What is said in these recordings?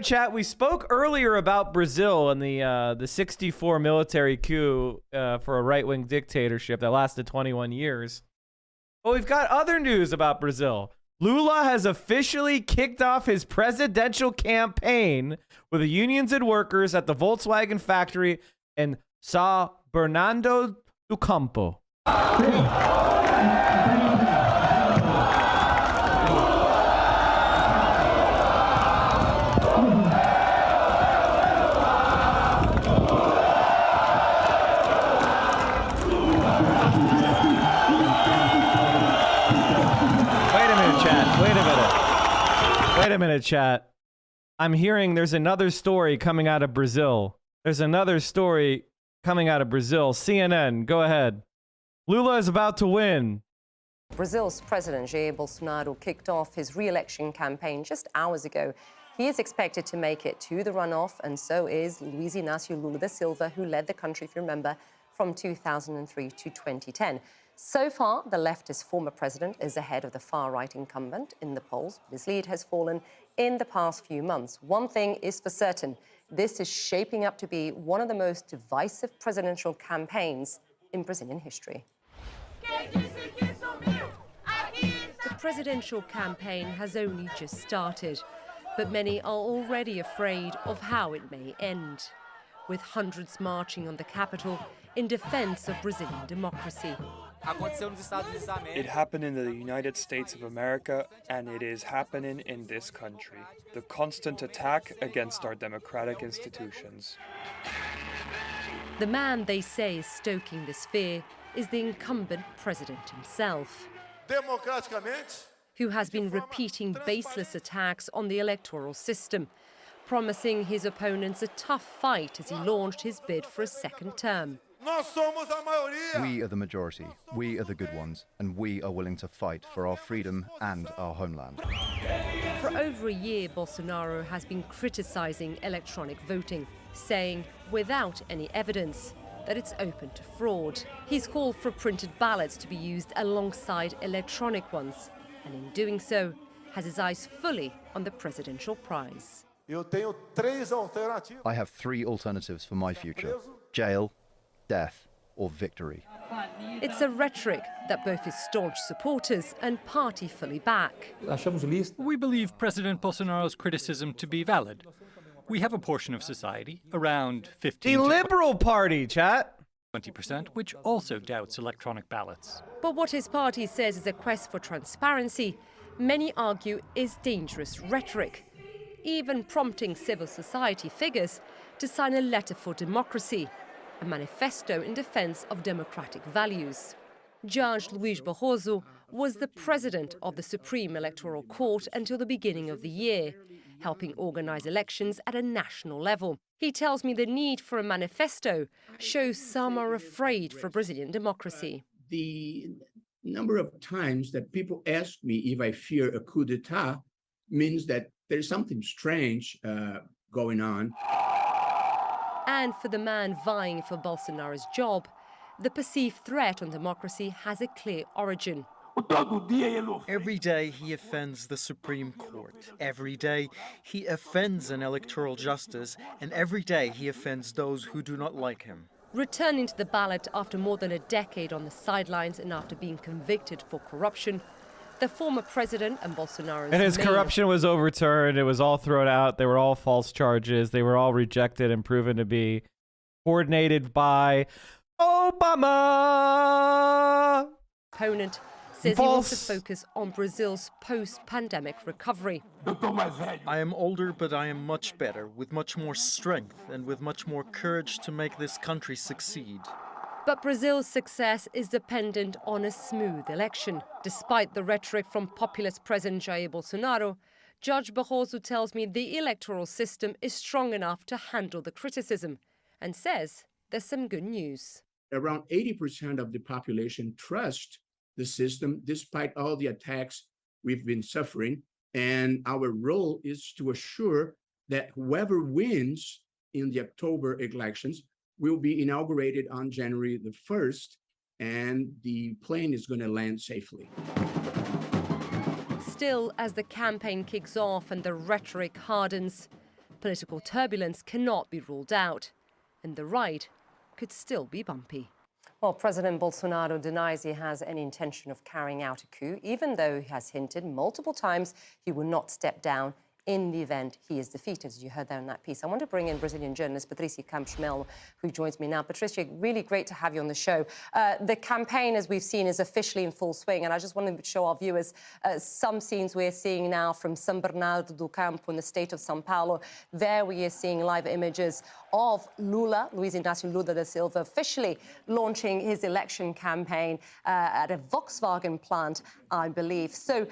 Chat, we spoke earlier about Brazil and the 64 military coup for a right-wing dictatorship that lasted 21 years. But we've got other news about Brazil. Lula has officially kicked off his presidential campaign with the unions and workers at the Volkswagen factory in São Bernardo do Campo. Wait a minute, chat. I'm hearing there's another story coming out of Brazil. CNN, go ahead. Lula is about to win. Brazil's President Jair Bolsonaro kicked off his re-election campaign just hours ago. He is expected to make it to the runoff, and so is Luiz Inácio Lula da Silva, who led the country, if you remember, from 2003 to 2010. So far, the leftist former president is ahead of the far-right incumbent in the polls. His lead has fallen in the past few months. One thing is for certain, this is shaping up to be one of the most divisive presidential campaigns in Brazilian history. The presidential campaign has only just started, but many are already afraid of how it may end, with hundreds marching on the capital in defense of Brazilian democracy. It happened in the United States of America, and it is happening in this country. The constant attack against our democratic institutions. The man they say is stoking this fear is the incumbent president himself, who has been repeating baseless attacks on the electoral system, promising his opponents a tough fight as he launched his bid for a second term. We are the majority, we are the good ones, and we are willing to fight for our freedom and our homeland. For over a year, Bolsonaro has been criticizing electronic voting, saying, without any evidence, that it's open to fraud. He's called for printed ballots to be used alongside electronic ones, and in doing so, has his eyes fully on the presidential prize. I have three alternatives for my future: jail, death, or victory. It's a rhetoric that both his staunch supporters and party fully back. We believe President Bolsonaro's criticism to be valid. We have a portion of society, around 15 The Liberal Party, chat. 20%, which also doubts electronic ballots. But what his party says is a quest for transparency, many argue is dangerous rhetoric, even prompting civil society figures to sign a letter for democracy, a manifesto in defense of democratic values. Judge Luiz Barroso was the president of the Supreme Electoral Court until the beginning of the year, helping organize elections at a national level. He tells me the need for a manifesto shows some are afraid for Brazilian democracy. The number of times that people ask me if I fear a coup d'etat means that there's something strange going on. And for the man vying for Bolsonaro's job, the perceived threat on democracy has a clear origin. Every day he offends the Supreme Court. Every day he offends an electoral justice, and every day he offends those who do not like him. Returning to the ballot after more than a decade on the sidelines and after being convicted for corruption, the former president and Bolsonaro's And his corruption was overturned. It was all thrown out. They were all false charges. They were all rejected and proven to be coordinated by Obama. Opponent says he wants to focus on Brazil's post-pandemic recovery. I am older, but I am much better, with much more strength and with much more courage to make this country succeed. But Brazil's success is dependent on a smooth election. Despite the rhetoric from populist President Jair Bolsonaro, Judge Barroso tells me the electoral system is strong enough to handle the criticism and says there's some good news. Around 80% of the population trust the system, despite all the attacks we've been suffering. And our role is to assure that whoever wins in the October elections will be inaugurated on January the 1st, and the plane is going to land safely. Still, as the campaign kicks off and the rhetoric hardens, Political turbulence cannot be ruled out, and the ride could still be bumpy. Well, President Bolsonaro denies he has any intention of carrying out a coup, even though he has hinted multiple times he will not step down in the event he is defeated, as you heard there in that piece. I want to bring in Brazilian journalist Patricia Campos Melo, who joins me now. Patricia, really great to have you on the show. The campaign, as we've seen, is officially in full swing, and I just wanted to show our viewers some scenes we're seeing now from São Bernardo do Campo in the state of São Paulo. There we are seeing live images of Lula, Luiz Inácio Lula da Silva, officially launching his election campaign at a Volkswagen plant, I believe. So,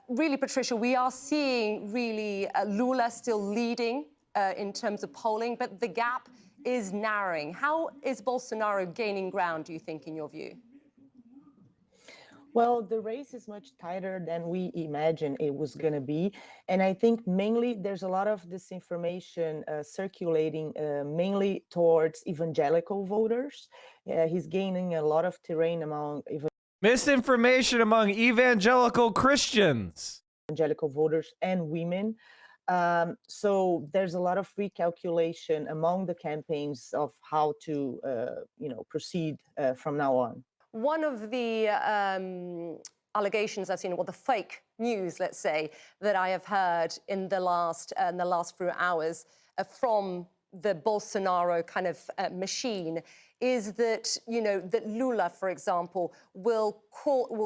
really, Patricia, we are seeing really Lula still leading in terms of polling, but the gap is narrowing. How is Bolsonaro gaining ground, do you think, in your view? Well, the race is much tighter than we imagined it was going to be. And I think mainly there's a lot of disinformation circulating mainly towards evangelical voters. He's gaining a lot of terrain among Misinformation among evangelical Christians, evangelical voters and women. So there's a lot of recalculation among the campaigns of how to, proceed from now on. One of the allegations I've seen, well, the fake news, let's say, that I have heard in the last few hours from the Bolsonaro kind of machine is that, that Lula, for example, will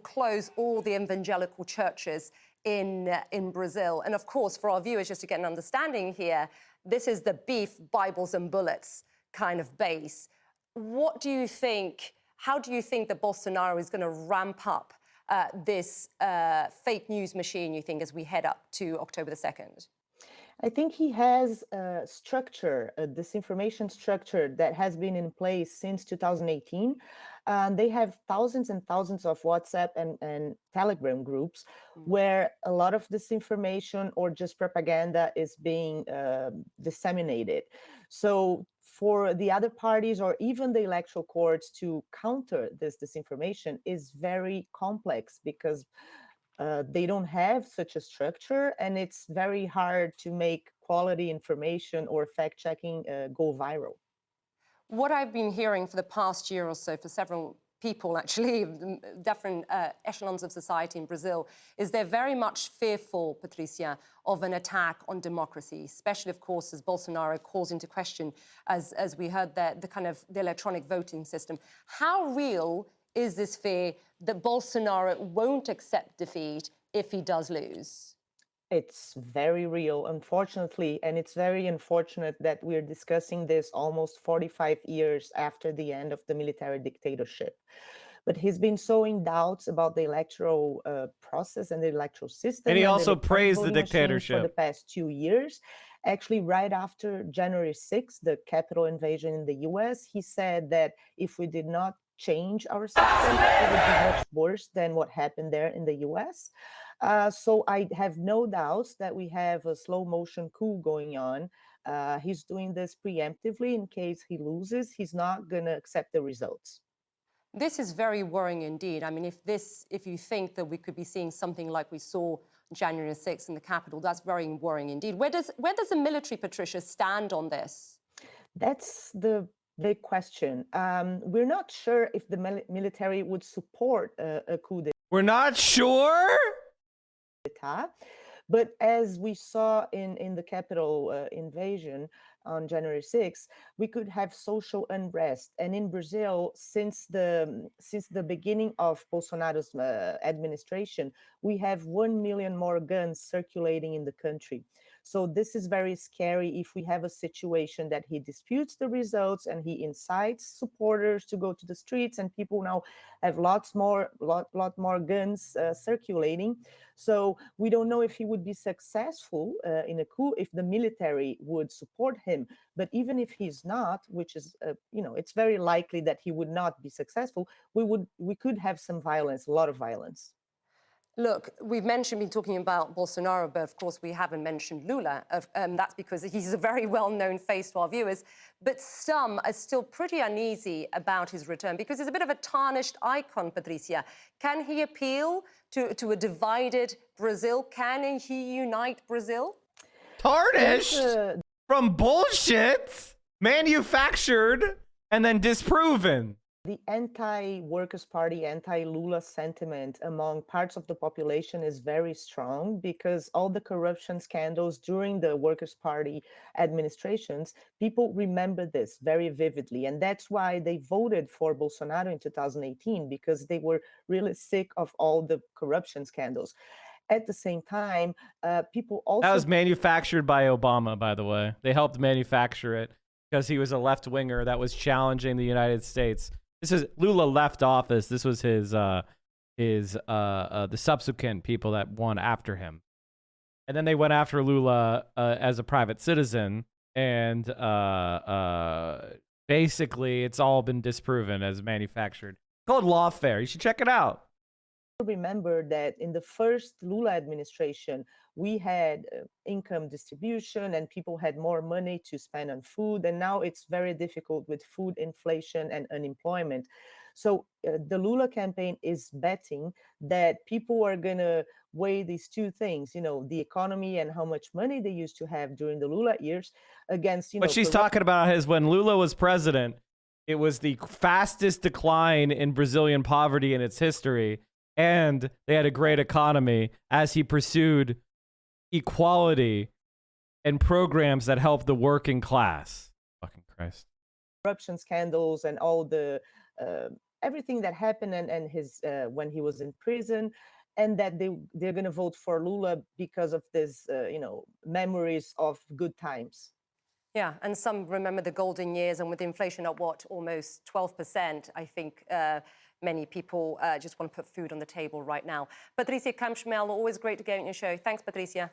close all the evangelical churches in Brazil. And of course, for our viewers, just to get an understanding here, this is the beef, Bibles and bullets kind of base. What do you think? How do you think that Bolsonaro is going to ramp up this fake news machine, you think, as we head up to October the 2nd? I think he has a structure, a disinformation structure that has been in place since 2018. They have thousands and thousands of WhatsApp and Telegram groups where a lot of disinformation or just propaganda is being disseminated. So for the other parties or even the electoral courts to counter this disinformation is very complex because they don't have such a structure, and it's very hard to make quality information or fact-checking go viral. What I've been hearing for the past year or so, for several people actually, different echelons of society in Brazil, is they're very much fearful, Patricia, of an attack on democracy, especially, of course, as Bolsonaro calls into question, as we heard, the electronic voting system. How real is this fear that Bolsonaro won't accept defeat if he does lose? It's very real, unfortunately, and it's very unfortunate that we're discussing this almost 45 years after the end of the military dictatorship. But he's been sowing doubts about the electoral process and the electoral system. And he also praised the dictatorship for the past 2 years. Actually, right after January 6th, the Capitol invasion in the US, he said that if we did not change our system, it would be much worse than what happened there in the US. So I have no doubts that we have a slow motion coup going on. He's doing this preemptively in case he loses. He's not going to accept the results. This is very worrying indeed. I mean, if you think that we could be seeing something like we saw January 6th in the Capitol, that's very worrying indeed. Where does the military, Patricia, stand on this? That's the big question. We're not sure if the military would support a coup d'etat. We're not sure? But as we saw in the Capitol invasion on January 6th, we could have social unrest. And in Brazil, since the beginning of Bolsonaro's administration, we have 1 million more guns circulating in the country. So this is very scary if we have a situation that he disputes the results and he incites supporters to go to the streets, and people now have lot more guns circulating. So we don't know if he would be successful in a coup if the military would support him. But even if he's not, which is, it's very likely that he would not be successful, we could have some violence, a lot of violence. Look, we've been talking about Bolsonaro, but of course we haven't mentioned Lula. That's because he's a very well-known face to our viewers. But some are still pretty uneasy about his return because he's a bit of a tarnished icon, Patricia. Can he appeal to a divided Brazil? Can he unite Brazil? Tarnished? from bullshit manufactured and then disproven. The anti-Workers' Party, anti-Lula sentiment among parts of the population is very strong because all the corruption scandals during the Workers' Party administrations, people remember this very vividly. And that's why they voted for Bolsonaro in 2018, because they were really sick of all the corruption scandals. At the same time, people also... That was manufactured by Obama, by the way. They helped manufacture it because he was a left-winger that was challenging the United States. This is Lula left office. This was the subsequent people that won after him. And then they went after Lula as a private citizen. And basically, it's all been disproven as manufactured. It's called lawfare. You should check it out. Remember that in the first Lula administration, we had income distribution and people had more money to spend on food. And now it's very difficult with food inflation and unemployment. So the Lula campaign is betting that people are going to weigh these two things, the economy and how much money they used to have during the Lula years against, What she's talking about is when Lula was president, it was the fastest decline in Brazilian poverty in its history. And they had a great economy as he pursued equality and programs that helped the working class. Fucking Christ. Corruption scandals and all the everything that happened and his when he was in prison, and that they're going to vote for Lula because of this, memories of good times. Yeah, and some remember the golden years, and with inflation at almost 12%, I think many people just want to put food on the table right now. Patricia Campos-Melo, always great to get on your show. Thanks, Patricia.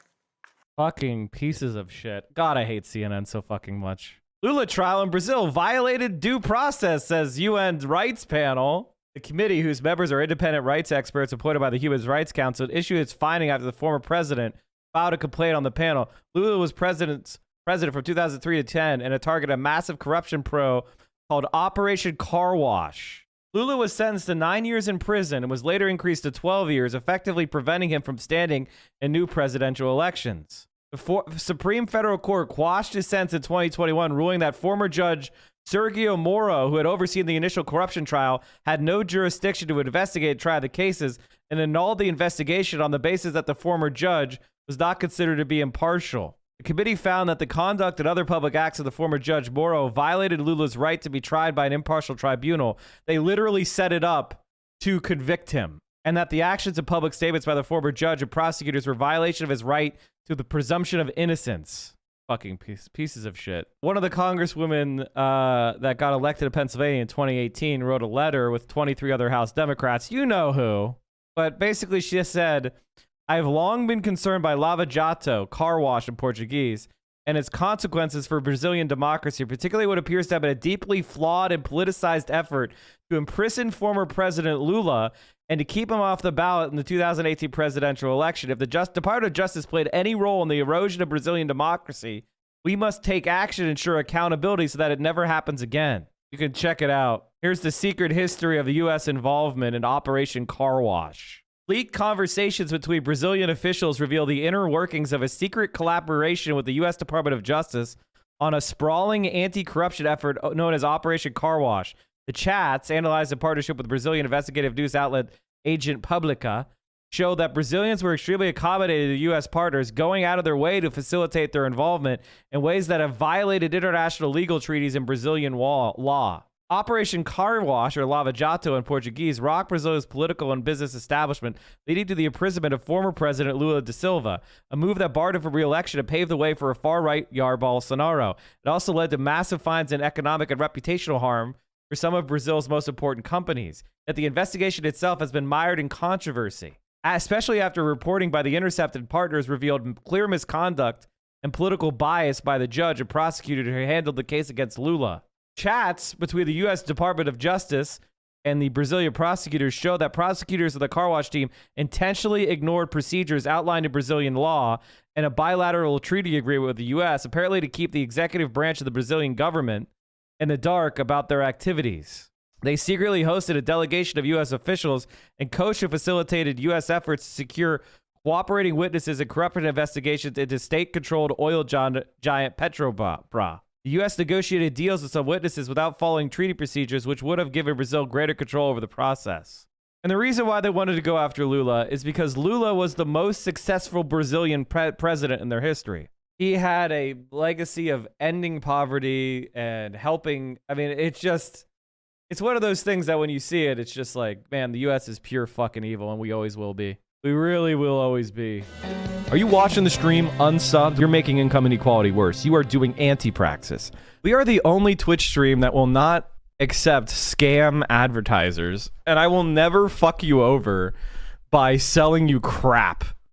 Fucking pieces of shit. God, I hate CNN so fucking much. Lula trial in Brazil violated due process, says UN rights panel. The committee, whose members are independent rights experts appointed by the Human Rights Council, issued its finding after the former president filed a complaint on the panel. Lula was president from 2003 to 10 and a target of massive corruption probe called Operation Car Wash. Lula was sentenced to 9 years in prison and was later increased to 12 years, effectively preventing him from standing in new presidential elections. The Supreme Federal Court quashed his sentence in 2021, ruling that former judge Sergio Moro, who had overseen the initial corruption trial, had no jurisdiction to investigate and try the cases, and annulled the investigation on the basis that the former judge was not considered to be impartial. The committee found that the conduct and other public acts of the former Judge Moro violated Lula's right to be tried by an impartial tribunal. They literally set it up to convict him, and that the actions and public statements by the former judge and prosecutors were a violation of his right to the presumption of innocence. Fucking pieces of shit. One of the congresswomen that got elected in Pennsylvania in 2018 wrote a letter with 23 other House Democrats. You know who. But basically she said, I have long been concerned by Lava Jato, car wash in Portuguese, and its consequences for Brazilian democracy, particularly what appears to have been a deeply flawed and politicized effort to imprison former President Lula and to keep him off the ballot in the 2018 presidential election. If the Department of Justice played any role in the erosion of Brazilian democracy, we must take action and ensure accountability so that it never happens again. You can check it out. Here's the secret history of the U.S. involvement in Operation Car Wash. Leaked conversations between Brazilian officials reveal the inner workings of a secret collaboration with the U.S. Department of Justice on a sprawling anti-corruption effort known as Operation Car Wash. The chats, analyzed in partnership with Brazilian investigative news outlet Agent Publica, show that Brazilians were extremely accommodated to U.S. partners, going out of their way to facilitate their involvement in ways that have violated international legal treaties and Brazilian law. Operation Car Wash, or Lava Jato in Portuguese, rocked Brazil's political and business establishment, leading to the imprisonment of former President Lula da Silva, a move that barred him from re-election and paved the way for a far-right Jair Bolsonaro. It also led to massive fines and economic and reputational harm for some of Brazil's most important companies. Yet the investigation itself has been mired in controversy, especially after reporting by The Intercept and partners revealed clear misconduct and political bias by the judge and prosecutor who handled the case against Lula. Chats between the U.S. Department of Justice and the Brazilian prosecutors show that prosecutors of the car wash team intentionally ignored procedures outlined in Brazilian law and a bilateral treaty agreement with the U.S., apparently to keep the executive branch of the Brazilian government in the dark about their activities. They secretly hosted a delegation of U.S. officials and coached and facilitated U.S. efforts to secure cooperating witnesses in corruption investigations into state-controlled oil giant Petrobras. The U.S. negotiated deals with some witnesses without following treaty procedures, which would have given Brazil greater control over the process. And the reason why they wanted to go after Lula is because Lula was the most successful Brazilian president in their history. He had a legacy of ending poverty and helping. I mean, it's one of those things that when you see it, it's just like, man, the U.S. is pure fucking evil, and we always will be. We really will always be. Are you watching the stream unsubbed? You're making income inequality worse. You are doing anti-praxis. We are the only Twitch stream that will not accept scam advertisers, and I will never fuck you over by selling you crap